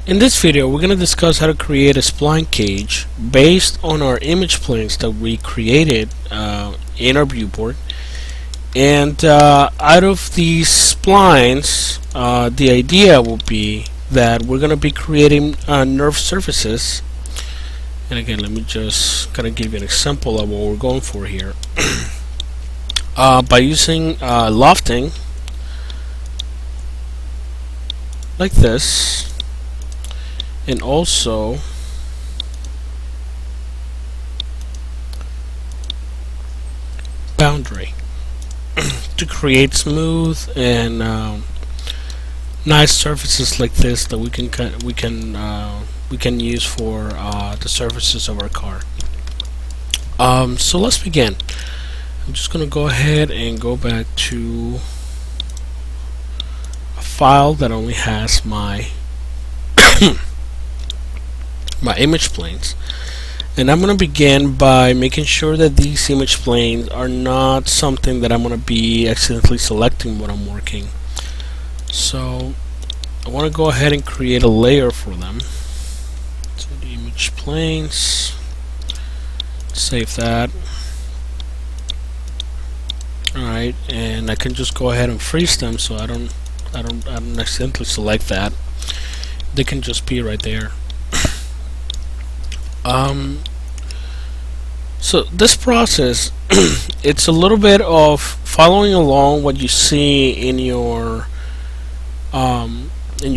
In this video, we're going to discuss how to create a spline cage based on our image planes that we created in our viewport. And out of these splines, the idea will be that we're going to be creating nerve surfaces. And again, let me just kind of give you an example of what we're going for here. By using lofting, like this, and also boundary to create smooth and nice surfaces like this that we can use for the surfaces of our car. So let's begin. I'm just gonna go ahead and go back to a file that only has my my image planes, and I'm going to begin by making sure that these image planes are not something that I'm going to be accidentally selecting when I'm working. So I want to go ahead and create a layer for them. So the image planes, save that. Alright, and I can just go ahead and freeze them so I don't accidentally select that. They can just be right there. So this process, it's a little bit of following along what you see in your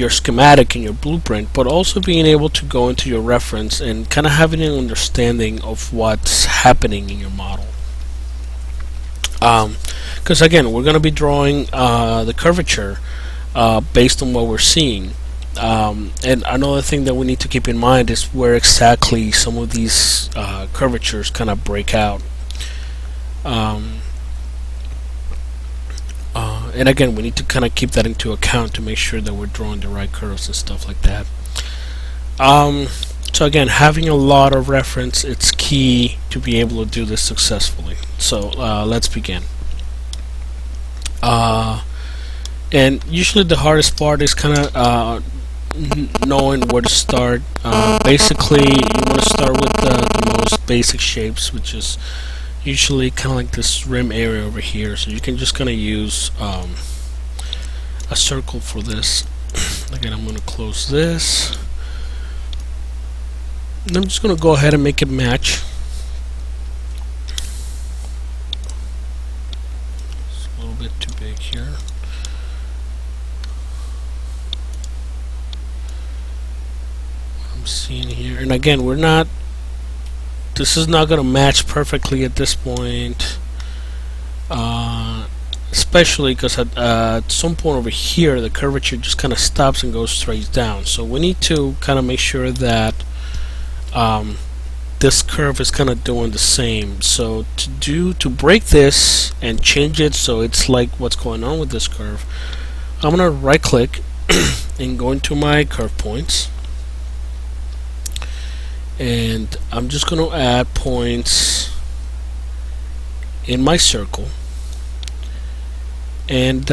schematic, in your blueprint, but also being able to go into your reference and kind of having an understanding of what's happening in your model. Because again, we're going to be drawing the curvature based on what we're seeing. And another thing that we need to keep in mind is where exactly some of these curvatures kind of break out. And again, we need to kind of keep that into account to make sure that we're drawing the right curves and stuff like that. So again, having a lot of reference, it's key to be able to do this successfully. So let's begin. And usually the hardest part is kind of knowing where to start. Basically, you want to start with the most basic shapes, which is usually kind of like this rim area over here. So you can just kind of use a circle for this. Again, I'm going to close this. And I'm just going to go ahead and make it match. It's a little bit too big here. Seeing here, and again, this is not going to match perfectly at this point, especially because at some point over here the curvature just kind of stops and goes straight down. So we need to kind of make sure that this curve is kind of doing the same. So to break this and change it so it's like what's going on with this curve, I'm going to right click and go into my curve points. And I'm just going to add points in my circle. And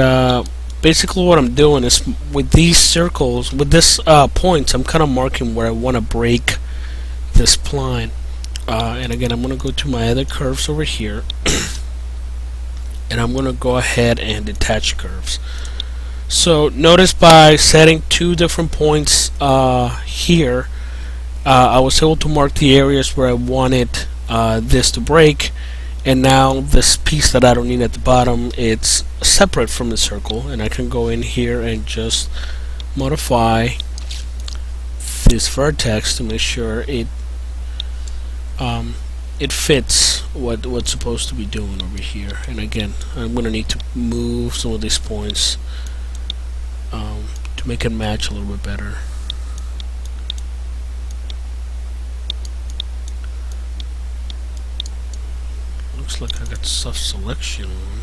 basically what I'm doing is with these circles, with this points, I'm kind of marking where I want to break this spline. And again, I'm going to go to my other curves over here. And I'm going to go ahead and detach curves. So notice by setting two different points here, I was able to mark the areas where I wanted this to break, and now this piece that I don't need at the bottom, it's separate from the circle, and I can go in here and just modify this vertex to make sure it fits what's supposed to be doing over here. And again, I'm going to need to move some of these points to make it match a little bit better. Looks like I got soft selection on.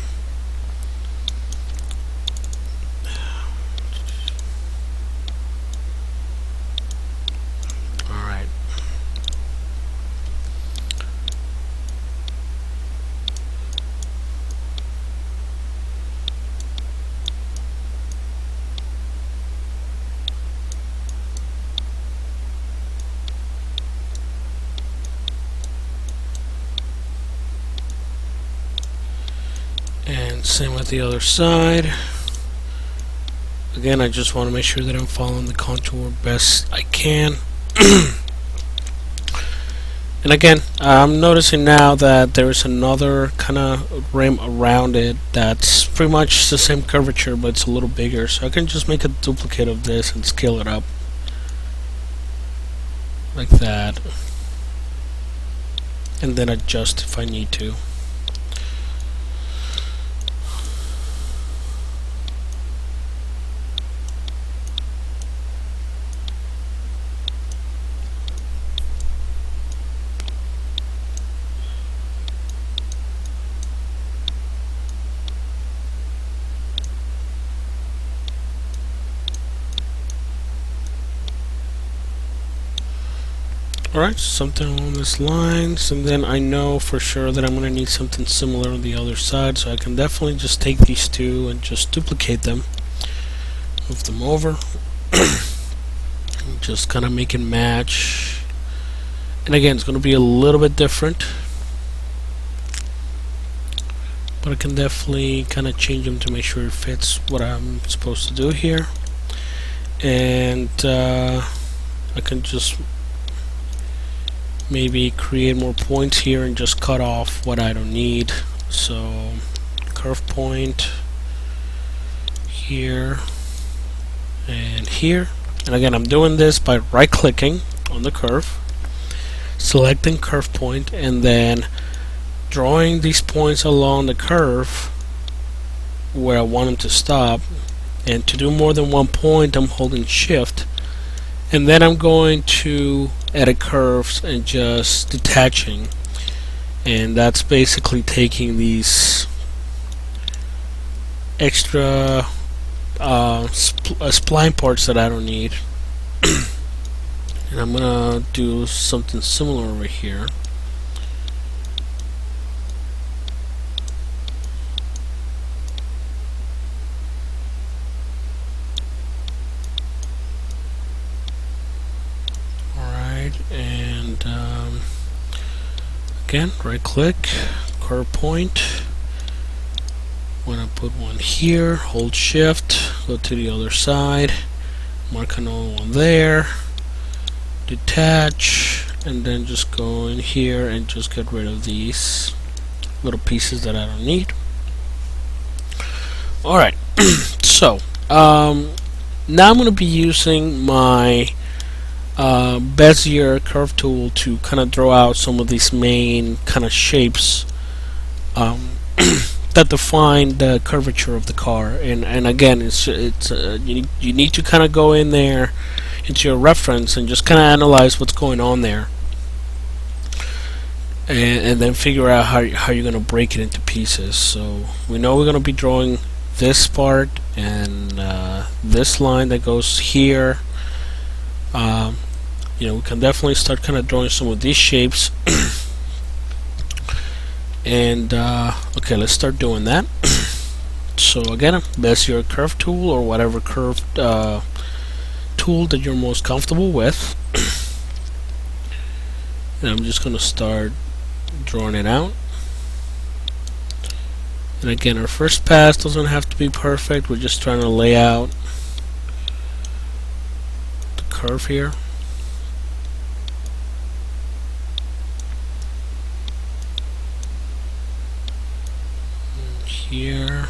Alright. Same with the other side. Again, I just want to make sure that I'm following the contour best I can. And again, I'm noticing now that there's another kind of rim around it that's pretty much the same curvature, but it's a little bigger. So I can just make a duplicate of this and scale it up like that, and then adjust if I need to. Alright, something along these lines, and then I know for sure that I'm going to need something similar on the other side, so I can definitely just take these two and just duplicate them, move them over, and just kind of make it match. And again, it's going to be a little bit different, but I can definitely kind of change them to make sure it fits what I'm supposed to do here. And I can just maybe create more points here and just cut off what I don't need. So curve point here and here. And again, I'm doing this by right clicking on the curve, selecting curve point, and then drawing these points along the curve where I want them to stop. And to do more than one point, I'm holding shift, and then I'm going to edit curves and just detaching, and that's basically taking these extra spline parts that I don't need. And I'm gonna do something similar over here. And again, right click, curve point. When I put one here, hold shift, go to the other side, mark another one there, detach, and then just go in here and just get rid of these little pieces that I don't need. Alright, so now I'm going to be using my Bezier curve tool to kind of draw out some of these main kind of shapes that define the curvature of the car. And again, you need to kind of go in there into your reference and just kind of analyze what's going on there, and then figure out how you're going to break it into pieces. So we know we're going to be drawing this part and this line that goes here. You know, we can definitely start kind of drawing some of these shapes. And okay, let's start doing that. So again, Bezier curve tool, or whatever curve tool that you're most comfortable with. And I'm just going to start drawing it out. And again, our first pass doesn't have to be perfect. We're just trying to lay out the curve here. Here.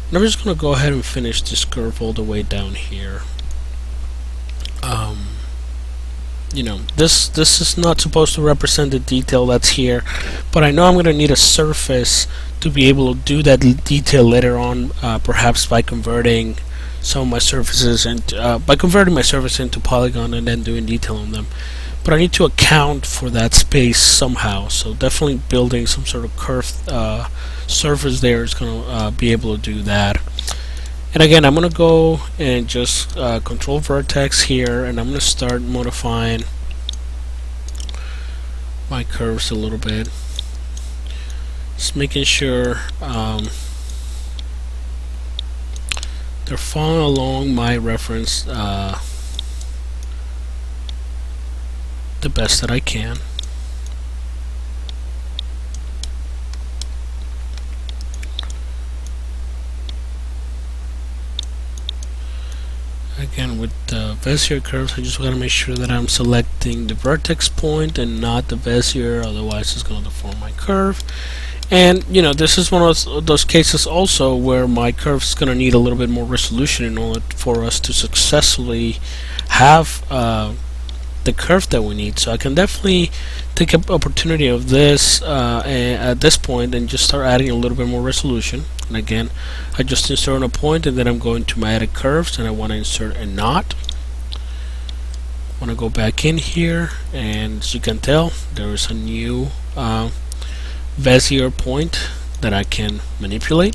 And I'm just going to go ahead and finish this curve all the way down here. You know, this is not supposed to represent the detail that's here, but I know I'm going to need a surface to be able to do that detail later on, perhaps by converting some of my surfaces and by converting my surface into polygon and then doing detail on them. But I need to account for that space somehow, so definitely building some sort of curved surface there is going to be able to do that. And again, I'm going to go and just control vertex here, and I'm going to start modifying my curves a little bit, just making sure they're following along my reference the best that I can. Again, with the Bezier curves, I just want to make sure that I'm selecting the vertex point and not the Bezier, otherwise it's going to deform my curve. And this is one of those cases also where my curve is going to need a little bit more resolution in order for us to successfully have the curve that we need. So I can definitely take an opportunity of this at this point and just start adding a little bit more resolution. And again, I just insert a point, and then I'm going to my edit curves, and I want to insert a knot. I want to go back in here, and as you can tell, there is a new Bezier point that I can manipulate.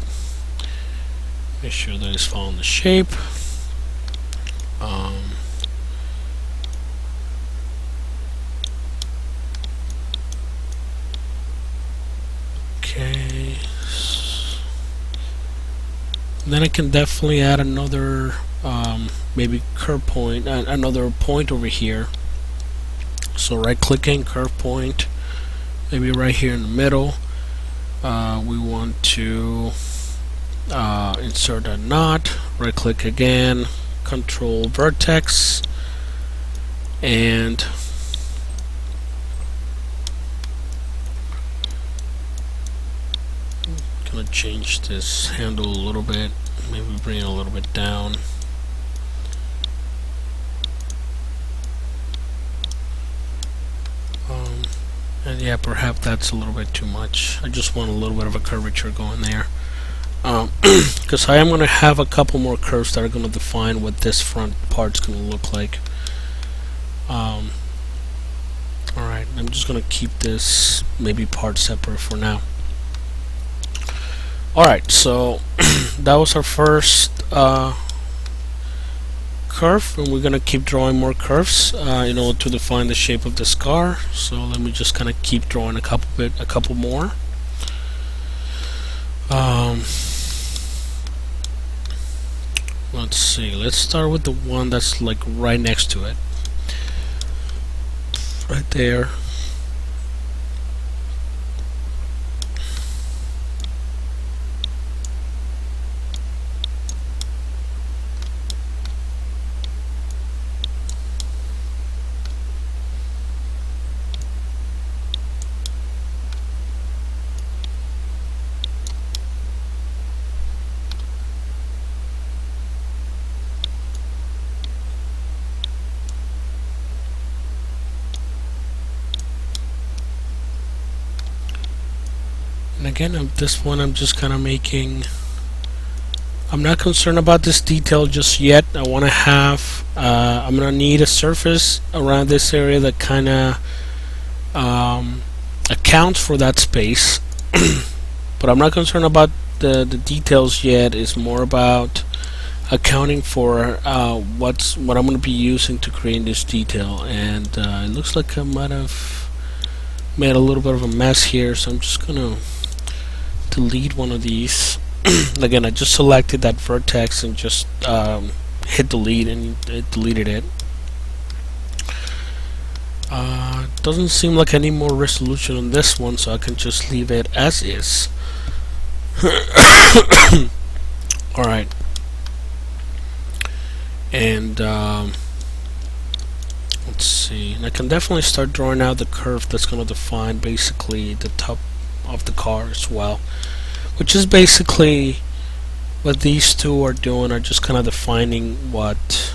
Make sure that it's following the shape. Okay. Then I can definitely add another maybe curve point, another point over here. So right clicking, curve point, maybe right here in the middle. We want to insert a knot. Right click again, control vertex, and gonna change this handle a little bit, maybe bring it a little bit down. And yeah, perhaps that's a little bit too much. I just want a little bit of a curvature going there, because I am going to have a couple more curves that are going to define what this front part's going to look like. Alright, I'm just going to keep this maybe part separate for now. Alright, so that was our first curve, and we're gonna keep drawing more curves in order to define the shape of this car. So let me just kind of keep drawing a couple more. Let's see. Let's start with the one that's like right next to it, right there. And again, this one I'm just kind of making. I'm not concerned about this detail just yet. I want to have. I'm gonna need a surface around this area that kind of accounts for that space. But I'm not concerned about the details yet. It's more about accounting for what I'm going to be using to create this detail. And it looks like I might have made a little bit of a mess here, so I'm just gonna delete one of these. Again, I just selected that vertex and just hit delete, and it deleted it. Doesn't seem like any more resolution on this one, so I can just leave it as is. Alright. And let's see. And I can definitely start drawing out the curve that's going to define basically the top of the car as well, which is basically what these two are doing, are just kind of defining what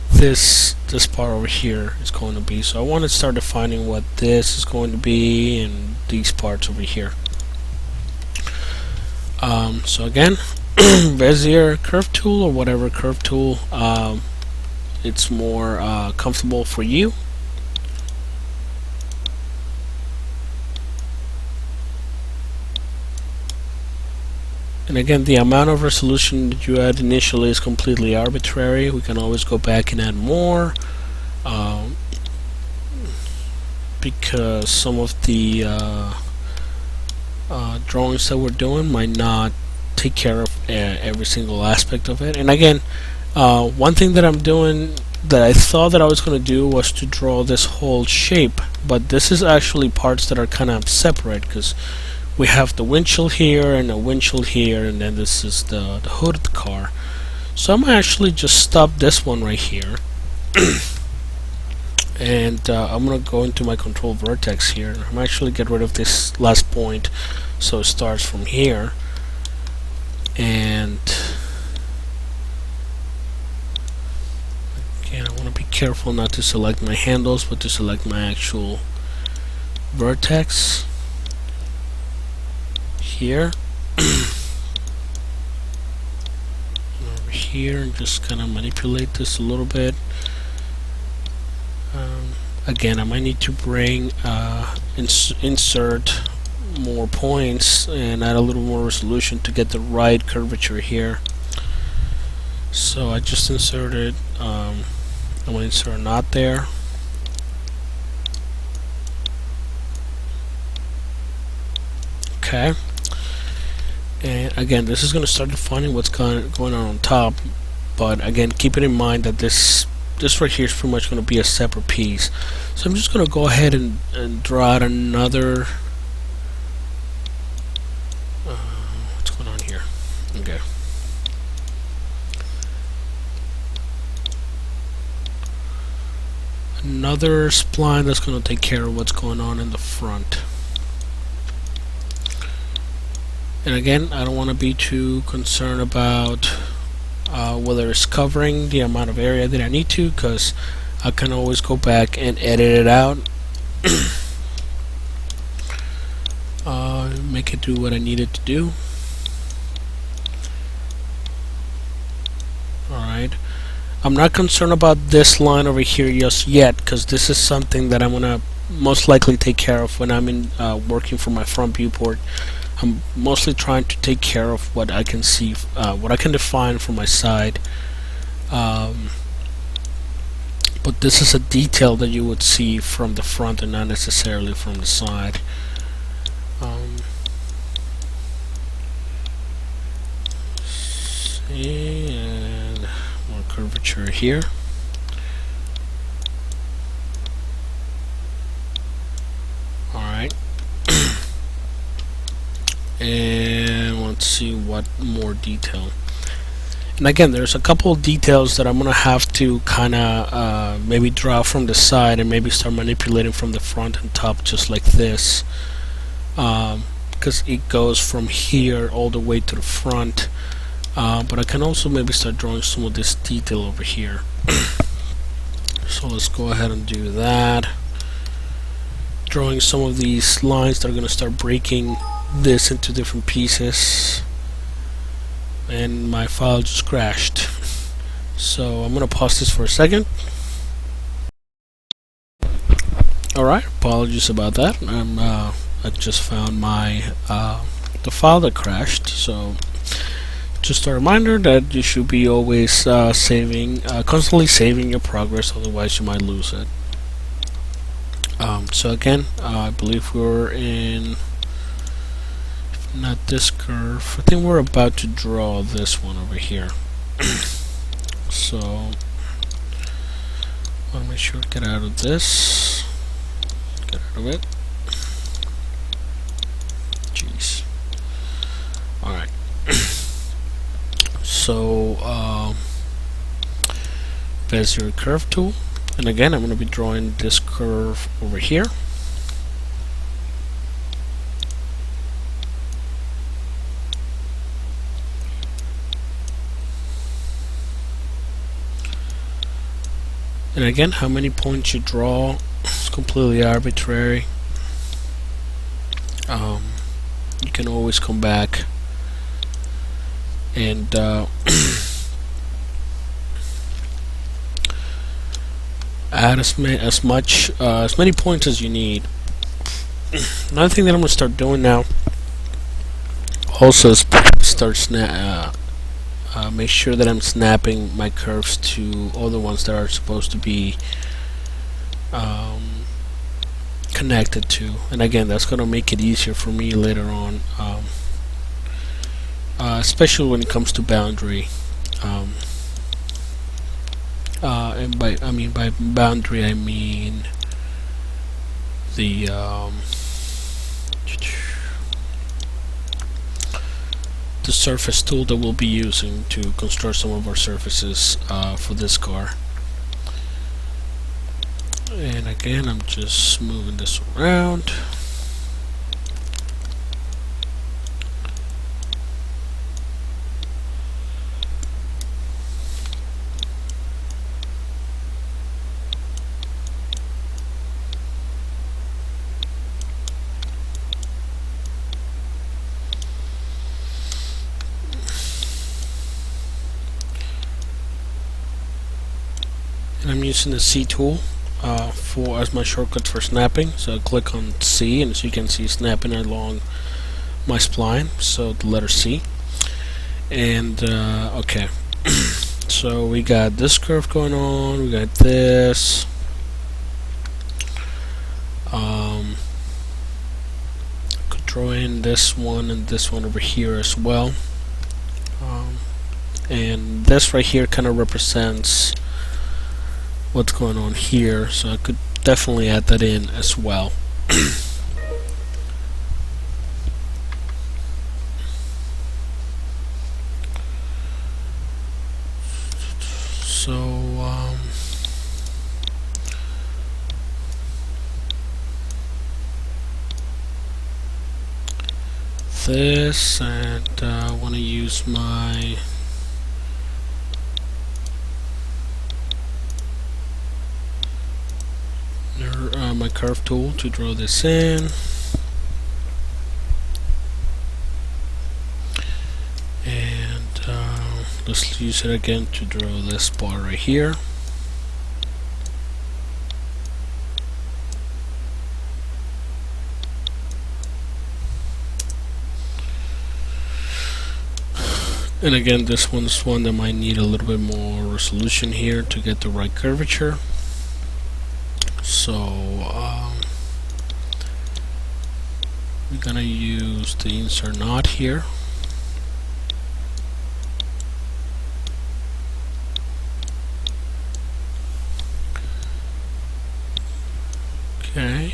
this part over here is going to be. So I want to start defining what this is going to be and these parts over here. So again, Bezier curve tool, or whatever curve tool it's more comfortable for you. And again, the amount of resolution that you add initially is completely arbitrary. We can always go back and add more, because some of the drawings that we're doing might not take care of every single aspect of it. And again, one thing that I'm doing that I thought that I was going to do was to draw this whole shape, but this is actually parts that are kind of separate, because we have the windshield here and a windshield here, and then this is the hood of the car. So I'm gonna actually just stop this one right here, and I'm gonna go into my control vertex here. I'm actually get rid of this last point, so it starts from here, and again, I want to be careful not to select my handles, but to select my actual vertex here. Over here, and just kind of manipulate this a little bit. Again, I might need to bring insert more points and add a little more resolution to get the right curvature here. So I just inserted, I'm going to insert a knot there. Okay. And again, this is going to start defining what's going on top, but again, keep it in mind that this right here is pretty much going to be a separate piece. So I'm just going to go ahead and draw out another what's going on here. Okay. Another spline that's going to take care of what's going on in the front. And again, I don't want to be too concerned about whether it's covering the amount of area that I need to, because I can always go back and edit it out, make it do what I need it to do. Alright, I'm not concerned about this line over here just yet, because this is something that I'm gonna most likely take care of when I'm in working from my front viewport. I'm mostly trying to take care of what I can see, what I can define from my side. But this is a detail that you would see from the front and not necessarily from the side. And more curvature here. Alright. And let's see what more detail. And again, there's a couple of details that I'm gonna have to kind of maybe draw from the side and maybe start manipulating from the front and top, just like this, because it goes from here all the way to the front. But I can also maybe start drawing some of this detail over here. So let's go ahead and do that. Drawing some of these lines that are gonna start breaking this into different pieces, and my file just crashed. So I'm gonna pause this for a second. Alright, apologies about that. I just found my the file that crashed. So just a reminder that you should be always constantly saving your progress, otherwise you might lose it. So again, I believe we're in, not this curve, I think we're about to draw this one over here. So I want to make sure to get out of this, get out of it. Jeez. Alright. So there's your curve tool, and again I'm going to be drawing this curve over here. And again, how many points you draw is completely arbitrary. You can always come back and add as many points as you need. Another thing that I'm gonna start doing now also is start make sure that I'm snapping my curves to other ones that are supposed to be connected to, and again that's gonna make it easier for me later on, especially when it comes to boundary. And by boundary I mean the surface tool that we'll be using to construct some of our surfaces for this car. And again, I'm just moving this around. And I'm using the C tool as my shortcut for snapping. So I click on C, and as you can see, snapping along my spline. So the letter C. And okay, so we got this curve going on. We got this. Could draw in this one and this one over here as well. And this right here kind of represents what's going on here, so I could definitely add that in as well. So this, and I want to use my curve tool to draw this in, and let's use it again to draw this bar right here. And again, this one's one that might need a little bit more resolution here to get the right curvature. So we're gonna use the insert knot here. Okay.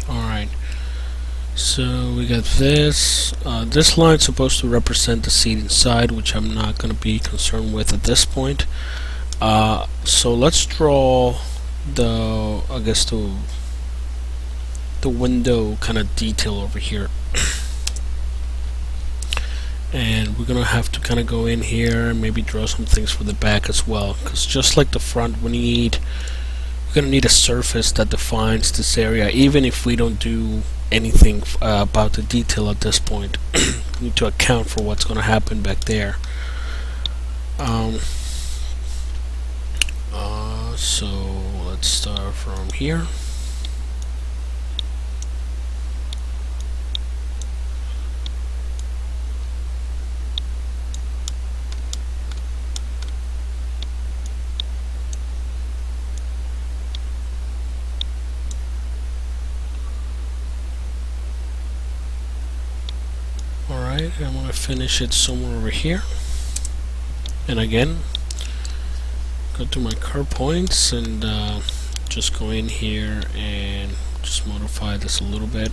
Alright. So we got this. This line's supposed to represent the seat inside, which I'm not going to be concerned with at this point. So let's draw the, I guess, the window kind of detail over here. And we're gonna have to kind of go in here and maybe draw some things for the back as well, because just like the front, we're gonna need a surface that defines this area, even if we don't do anything about the detail at this point. We need to account for what's gonna happen back there. So let's start from here. Alright, I'm going to finish it somewhere over here. And again, go to my curve points and just go in here and just modify this a little bit.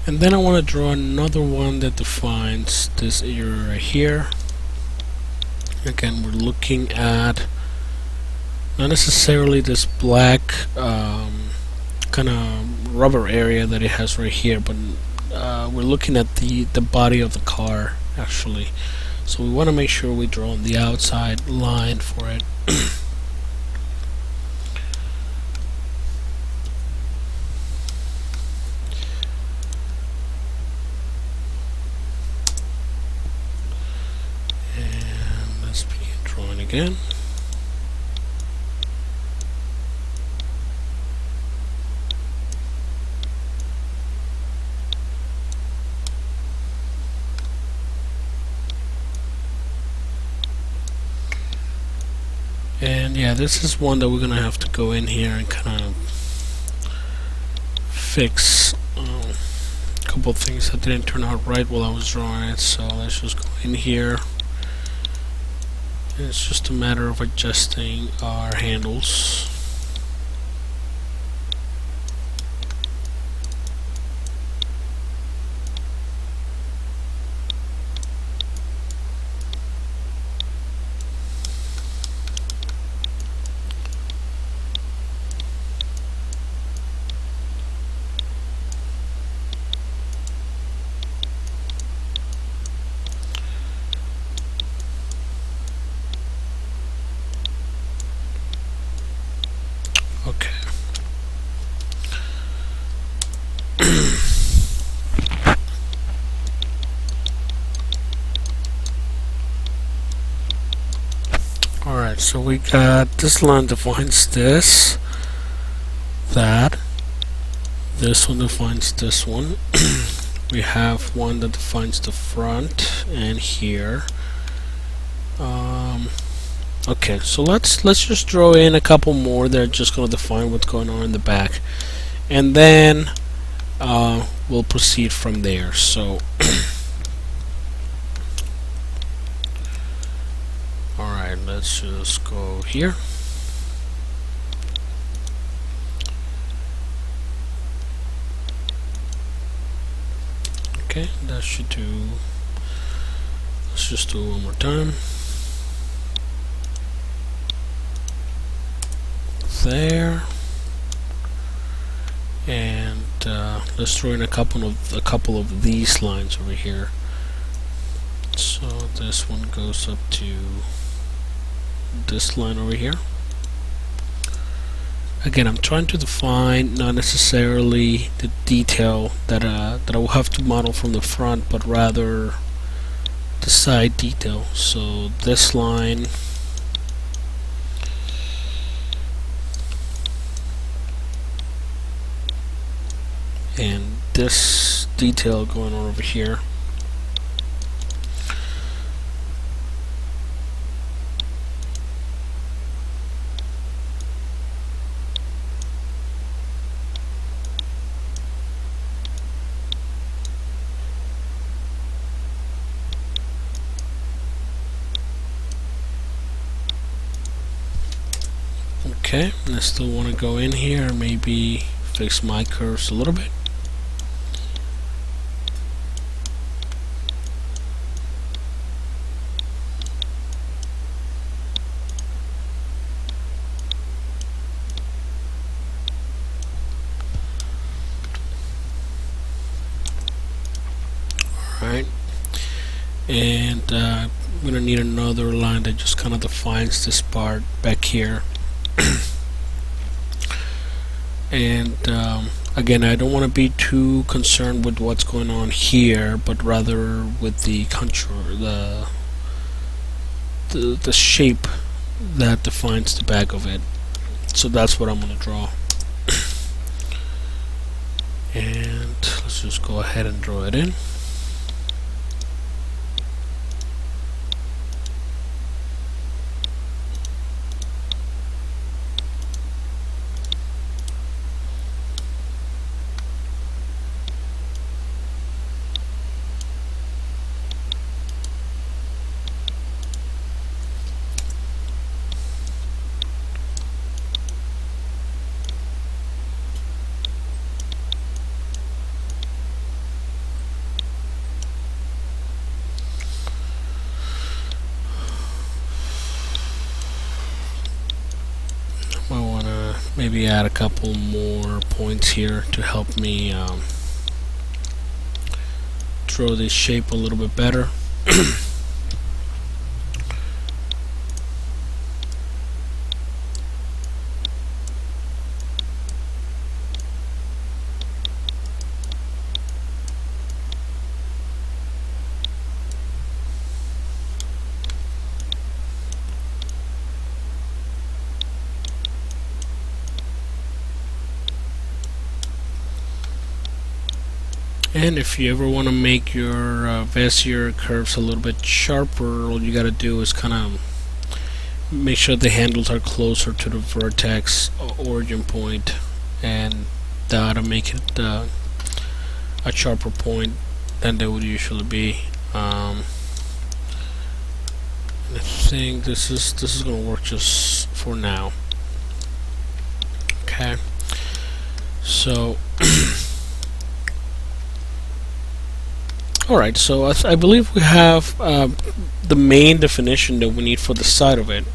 And then I want to draw another one that defines this area right here. Again, we're looking at not necessarily this black kind of rubber area that it has right here, but we're looking at the body of the car actually. So we want to make sure we draw the outside line for it. Again. And yeah, this is one that we're gonna have to go in here and kind of fix a couple of things that didn't turn out right while I was drawing it. So let's just go in here. It's just a matter of adjusting our handles. Okay. Alright, so we got this line defines this, that. This one defines this one. We have one that defines the front and here. Okay, so let's just throw in a couple more that are just going to define what's going on in the back, and then we'll proceed from there. So alright, let's just go here. Okay, that should do. Let's just do it one more time. There, and let's throw in a couple of these lines over here. So this one goes up to this line over here. Again, I'm trying to define not necessarily the detail that I will have to model from the front, but rather the side detail. So this line, and this detail going on over here. Okay, and I still want to go in here and maybe fix my curves a little bit. Alright, and I'm going to need another line that just kind of defines this part back here. And again, I don't want to be too concerned with what's going on here, but rather with the contour, the shape that defines the back of it. So that's what I'm going to draw. And let's just go ahead and draw it in. I want to maybe add a couple more points here to help me draw this shape a little bit better. And if you ever want to make your Bezier curves a little bit sharper, all you gotta do is kind of make sure the handles are closer to the vertex origin point, and to make it a sharper point than they would usually be. I think this is gonna work just for now. Okay, so alright, so I believe we have the main definition that we need for the side of it.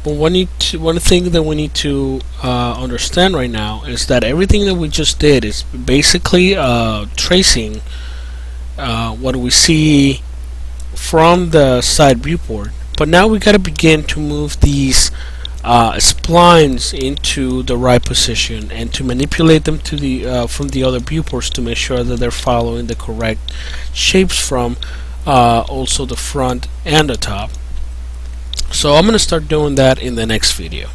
But one thing that we need to understand right now is that everything that we just did is basically tracing what we see from the side viewport. But now we got to begin to move these splines into the right position and to manipulate them to the from the other viewports to make sure that they're following the correct shapes from also the front and the top. So I'm going to start doing that in the next video.